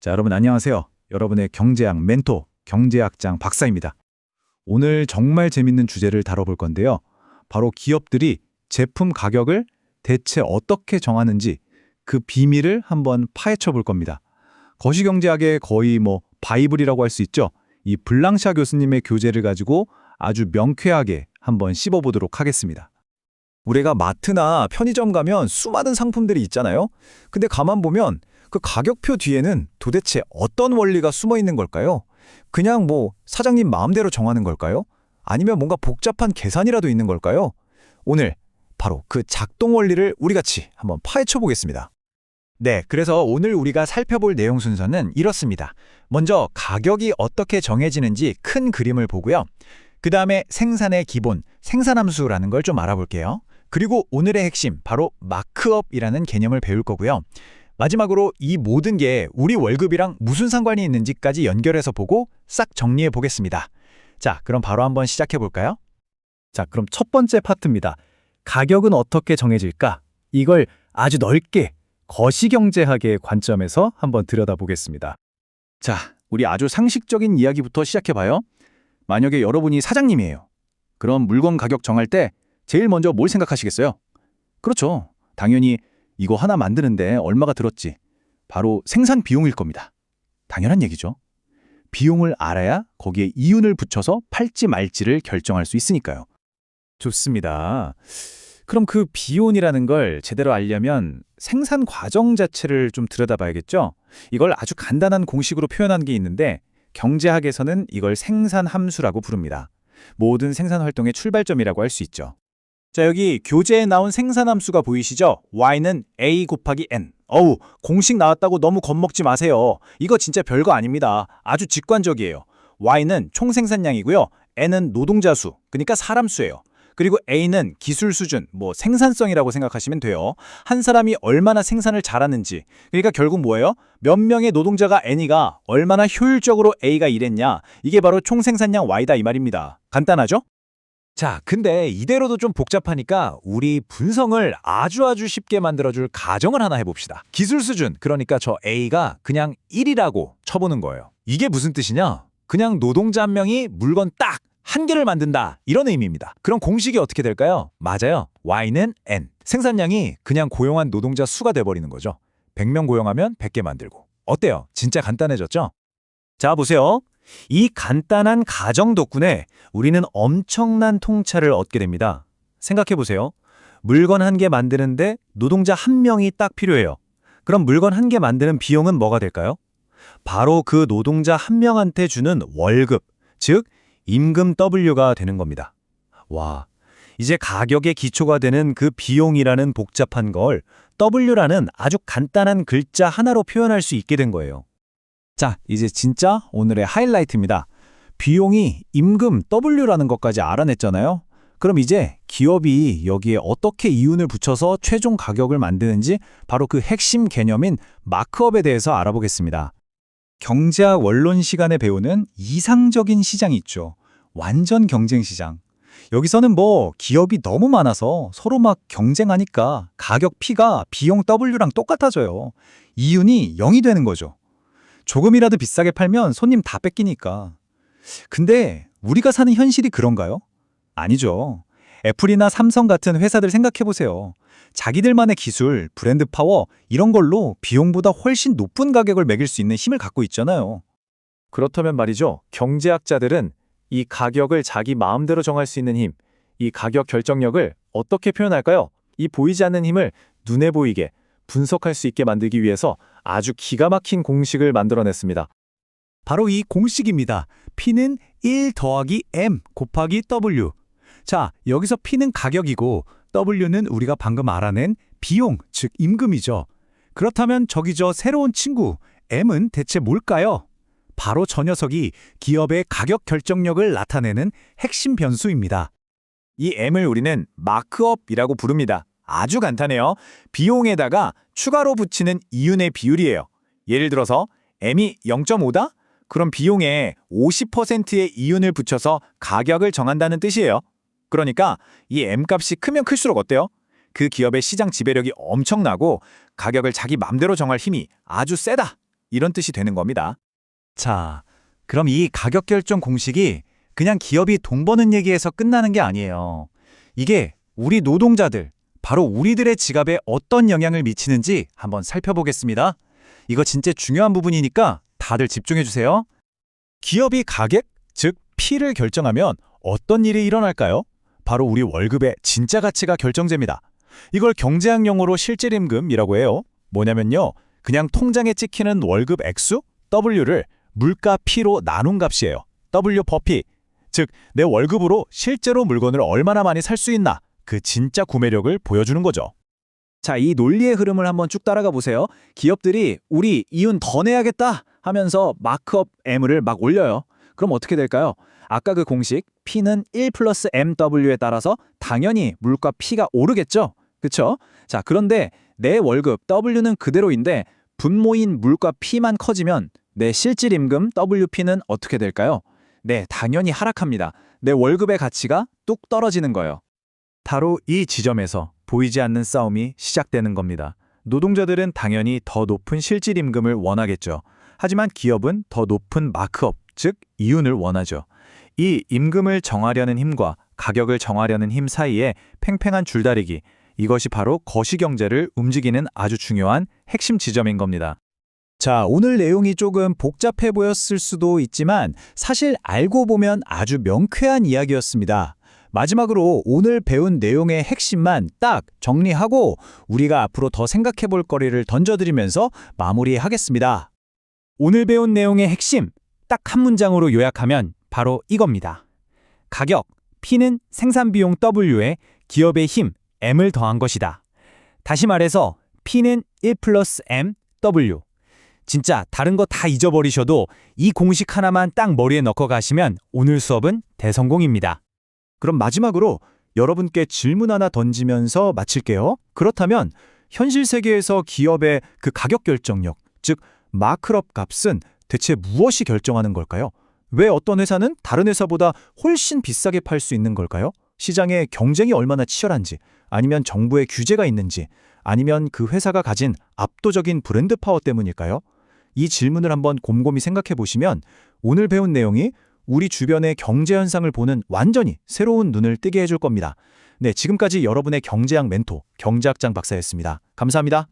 자, 여러분 안녕하세요. 여러분의 경제학 멘토, 경제학장 박사입니다. 오늘 정말 재밌는 주제를 다뤄볼 건데요. 바로 기업들이 제품 가격을 대체 어떻게 정하는지 그 비밀을 한번 파헤쳐 볼 겁니다. 거시경제학의 거의 바이블이라고 할 수 있죠. 이 블랑샤 교수님의 교재를 가지고 아주 명쾌하게 한번 씹어보도록 하겠습니다. 우리가 마트나 편의점 가면 수많은 상품들이 있잖아요. 근데 가만 보면 그 가격표 뒤에는 도대체 어떤 원리가 숨어 있는 걸까요? 그냥 사장님 마음대로 정하는 걸까요? 아니면 뭔가 복잡한 계산이라도 있는 걸까요? 오늘 바로 그 작동 원리를 우리 같이 한번 파헤쳐 보겠습니다. 네, 그래서 오늘 우리가 살펴볼 내용 순서는 이렇습니다. 먼저 가격이 어떻게 정해지는지 큰 그림을 보고요. 그 다음에 생산의 기본, 생산함수라는 걸 좀 알아볼게요. 그리고 오늘의 핵심, 바로 마크업이라는 개념을 배울 거고요. 마지막으로 이 모든 게 우리 월급이랑 무슨 상관이 있는지까지 연결해서 보고 싹 정리해 보겠습니다. 자, 그럼 바로 한번 시작해 볼까요? 자, 그럼 첫 번째 파트입니다. 가격은 어떻게 정해질까? 이걸 아주 넓게 거시경제학의 관점에서 한번 들여다보겠습니다. 자, 우리 아주 상식적인 이야기부터 시작해봐요. 만약에 여러분이 사장님이에요. 그럼 물건 가격 정할 때 제일 먼저 뭘 생각하시겠어요? 그렇죠. 당연히 이거 하나 만드는데 얼마가 들었지. 바로 생산 비용일 겁니다. 당연한 얘기죠. 비용을 알아야 거기에 이윤을 붙여서 팔지 말지를 결정할 수 있으니까요. 좋습니다. 그럼 그 비용이라는 걸 제대로 알려면 생산 과정 자체를 좀 들여다봐야겠죠? 이걸 아주 간단한 공식으로 표현한 게 있는데 경제학에서는 이걸 생산함수라고 부릅니다. 모든 생산 활동의 출발점이라고 할 수 있죠. 자, 여기 교재에 나온 생산함수가 보이시죠? y는 a 곱하기 n. 공식 나왔다고 너무 겁먹지 마세요. 이거 진짜 별거 아닙니다. 아주 직관적이에요. y는 총 생산량이고요. n은 노동자 수, 그러니까 사람 수예요. 그리고 a는 기술 수준, 생산성이라고 생각하시면 돼요. 한 사람이 얼마나 생산을 잘하는지. 그러니까 결국 뭐예요? 몇 명의 노동자가 n이가 얼마나 효율적으로 a가 일했냐. 이게 바로 총 생산량 y다 이 말입니다. 간단하죠? 자, 근데 이대로도 좀 복잡하니까 우리 분성을 아주 쉽게 만들어줄 가정을 하나 해봅시다. 기술 수준, 그러니까 저 A가 그냥 1이라고 쳐보는 거예요. 이게 무슨 뜻이냐? 그냥 노동자 한 명이 물건 딱 한 개를 만든다, 이런 의미입니다. 그럼 공식이 어떻게 될까요? 맞아요. Y는 N. 생산량이 그냥 고용한 노동자 수가 돼버리는 거죠. 100명 고용하면 100개 만들고. 어때요? 진짜 간단해졌죠? 자, 보세요. 이 간단한 가정 덕분에 우리는 엄청난 통찰을 얻게 됩니다. 생각해보세요. 물건 한 개 만드는데 노동자 한 명이 딱 필요해요. 그럼 물건 한 개 만드는 비용은 뭐가 될까요? 바로 그 노동자 한 명한테 주는 월급, 즉 임금 W가 되는 겁니다. 와, 이제 가격의 기초가 되는 그 비용이라는 복잡한 걸 W라는 아주 간단한 글자 하나로 표현할 수 있게 된 거예요. 자, 이제 진짜 오늘의 하이라이트입니다. 비용이 임금 W라는 것까지 알아냈잖아요. 그럼 이제 기업이 여기에 어떻게 이윤을 붙여서 최종 가격을 만드는지 바로 그 핵심 개념인 마크업에 대해서 알아보겠습니다. 경제학 원론 시간에 배우는 이상적인 시장이 있죠. 완전 경쟁 시장. 여기서는 기업이 너무 많아서 서로 막 경쟁하니까 가격 P가 비용 W랑 똑같아져요. 이윤이 0이 되는 거죠. 조금이라도 비싸게 팔면 손님 다 뺏기니까. 근데 우리가 사는 현실이 그런가요? 아니죠. 애플이나 삼성 같은 회사들 생각해보세요. 자기들만의 기술, 브랜드 파워 이런 걸로 비용보다 훨씬 높은 가격을 매길 수 있는 힘을 갖고 있잖아요. 그렇다면 말이죠. 경제학자들은 이 가격을 자기 마음대로 정할 수 있는 힘, 이 가격 결정력을 어떻게 표현할까요? 이 보이지 않는 힘을 눈에 보이게 분석할 수 있게 만들기 위해서 아주 기가 막힌 공식을 만들어냈습니다. 바로 이 공식입니다. P는 1 더하기 M 곱하기 W. 자, 여기서 P는 가격이고 W는 우리가 방금 알아낸 비용, 즉 임금이죠. 그렇다면 저기 저 새로운 친구 M은 대체 뭘까요? 바로 저 녀석이 기업의 가격 결정력을 나타내는 핵심 변수입니다. 이 M을 우리는 마크업이라고 부릅니다. 아주 간단해요. 비용에다가 추가로 붙이는 이윤의 비율이에요. 예를 들어서 M이 0.5다? 그럼 비용에 50%의 이윤을 붙여서 가격을 정한다는 뜻이에요. 그러니까 이 M값이 크면 클수록 어때요? 그 기업의 시장 지배력이 엄청나고 가격을 자기 맘대로 정할 힘이 아주 세다. 이런 뜻이 되는 겁니다. 자, 그럼 이 가격 결정 공식이 그냥 기업이 돈 버는 얘기에서 끝나는 게 아니에요. 이게 우리 노동자들, 바로 우리들의 지갑에 어떤 영향을 미치는지 한번 살펴보겠습니다. 이거 진짜 중요한 부분이니까 다들 집중해 주세요. 기업이 가격, 즉 P를 결정하면 어떤 일이 일어날까요? 바로 우리 월급의 진짜 가치가 결정됩니다. 이걸 경제학 용어로 실질임금이라고 해요. 뭐냐면요, 그냥 통장에 찍히는 월급 액수, W를 물가 P로 나눈 값이에요. W per P. 즉, 내 월급으로 실제로 물건을 얼마나 많이 살 수 있나, 그 진짜 구매력을 보여주는 거죠. 자, 이 논리의 흐름을 한번 쭉 따라가 보세요. 기업들이 우리 이윤 더 내야겠다 하면서 마크업 M을 막 올려요. 그럼 어떻게 될까요? 아까 그 공식 P는 1 플러스 MW에 따라서 당연히 물가 P가 오르겠죠? 그쵸? 자, 그런데 내 월급 W는 그대로인데 분모인 물가 P만 커지면 내 실질임금 WP는 어떻게 될까요? 네, 당연히 하락합니다. 내 월급의 가치가 뚝 떨어지는 거예요. 바로 이 지점에서 보이지 않는 싸움이 시작되는 겁니다. 노동자들은 당연히 더 높은 실질임금을 원하겠죠. 하지만 기업은 더 높은 마크업, 즉 이윤을 원하죠. 이 임금을 정하려는 힘과 가격을 정하려는 힘 사이에 팽팽한 줄다리기, 이것이 바로 거시경제를 움직이는 아주 중요한 핵심 지점인 겁니다. 자, 오늘 내용이 조금 복잡해 보였을 수도 있지만 사실 알고 보면 아주 명쾌한 이야기였습니다. 마지막으로 오늘 배운 내용의 핵심만 딱 정리하고 우리가 앞으로 더 생각해 볼 거리를 던져드리면서 마무리하겠습니다. 오늘 배운 내용의 핵심, 딱 한 문장으로 요약하면 바로 이겁니다. 가격, P는 생산비용 W에 기업의 힘, M을 더한 것이다. 다시 말해서 P는 1 플러스 M, W. 진짜 다른 거 다 잊어버리셔도 이 공식 하나만 딱 머리에 넣고 가시면 오늘 수업은 대성공입니다. 그럼 마지막으로 여러분께 질문 하나 던지면서 마칠게요. 그렇다면 현실 세계에서 기업의 그 가격 결정력, 즉 마크업 값은 대체 무엇이 결정하는 걸까요? 왜 어떤 회사는 다른 회사보다 훨씬 비싸게 팔 수 있는 걸까요? 시장에 경쟁이 얼마나 치열한지, 아니면 정부의 규제가 있는지, 아니면 그 회사가 가진 압도적인 브랜드 파워 때문일까요? 이 질문을 한번 곰곰이 생각해 보시면 오늘 배운 내용이 우리 주변의 경제 현상을 보는 완전히 새로운 눈을 뜨게 해줄 겁니다. 네, 지금까지 여러분의 경제학 멘토, 경제학장 박사였습니다. 감사합니다.